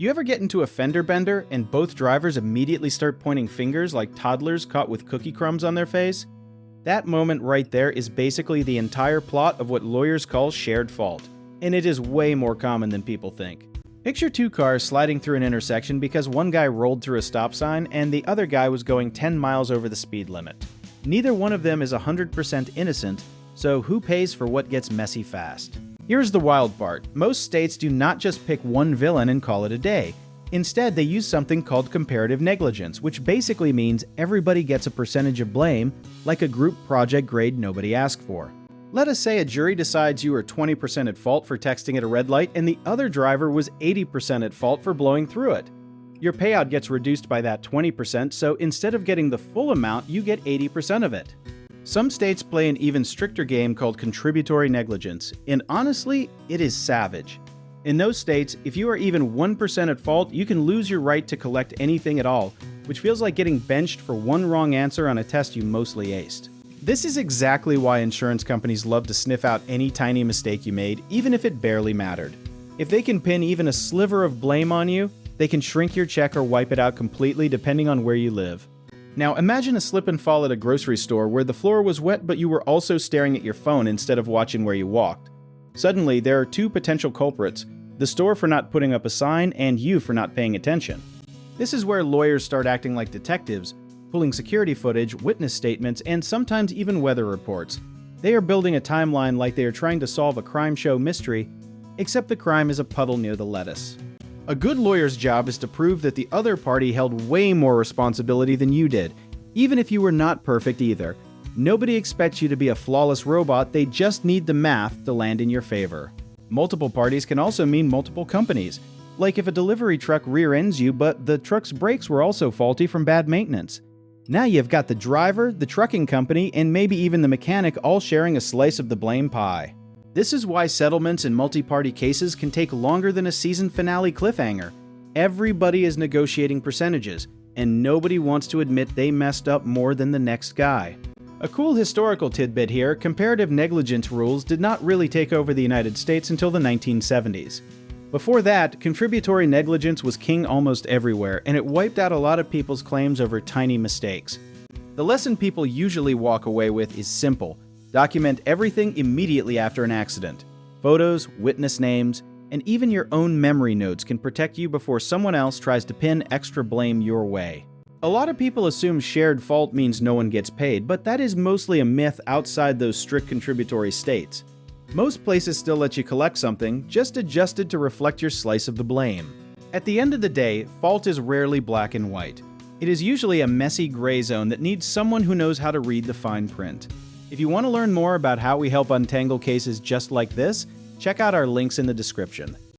You ever get into a fender bender and both drivers immediately start pointing fingers like toddlers caught with cookie crumbs on their face? That moment right there is basically the entire plot of what lawyers call shared fault, and it is way more common than people think. Picture two cars sliding through an intersection because one guy rolled through a stop sign and the other guy was going 10 miles over the speed limit. Neither one of them is 100% innocent, so who pays for what gets messy fast? Here's the wild part. Most states do not just pick one villain and call it a day. Instead, they use something called comparative negligence, which basically means everybody gets a percentage of blame, like a group project grade nobody asked for. Let us say a jury decides you were 20% at fault for texting at a red light and the other driver was 80% at fault for blowing through it. Your payout gets reduced by that 20%, so instead of getting the full amount, you get 80% of it. Some states play an even stricter game called contributory negligence, and honestly, it is savage. In those states, if you are even 1% at fault, you can lose your right to collect anything at all, which feels like getting benched for one wrong answer on a test you mostly aced. This is exactly why insurance companies love to sniff out any tiny mistake you made, even if it barely mattered. If they can pin even a sliver of blame on you, they can shrink your check or wipe it out completely depending on where you live. Now imagine a slip and fall at a grocery store where the floor was wet but you were also staring at your phone instead of watching where you walked. Suddenly, there are two potential culprits, the store for not putting up a sign and you for not paying attention. This is where lawyers start acting like detectives, pulling security footage, witness statements, and sometimes even weather reports. They are building a timeline like they are trying to solve a crime show mystery, except the crime is a puddle near the lettuce. A good lawyer's job is to prove that the other party held way more responsibility than you did, even if you were not perfect either. Nobody expects you to be a flawless robot, they just need the math to land in your favor. Multiple parties can also mean multiple companies, like if a delivery truck rear-ends you but the truck's brakes were also faulty from bad maintenance. Now you've got the driver, the trucking company, and maybe even the mechanic all sharing a slice of the blame pie. This is why settlements in multi-party cases can take longer than a season finale cliffhanger. Everybody is negotiating percentages, and nobody wants to admit they messed up more than the next guy. A cool historical tidbit here, comparative negligence rules did not really take over the United States until the 1970s. Before that, contributory negligence was king almost everywhere, and it wiped out a lot of people's claims over tiny mistakes. The lesson people usually walk away with is simple. Document everything immediately after an accident. Photos, witness names, and even your own memory notes can protect you before someone else tries to pin extra blame your way. A lot of people assume shared fault means no one gets paid, but that is mostly a myth outside those strict contributory states. Most places still let you collect something, just adjusted to reflect your slice of the blame. At the end of the day, fault is rarely black and white. It is usually a messy gray zone that needs someone who knows how to read the fine print. If you want to learn more about how we help untangle cases just like this, check out our links in the description.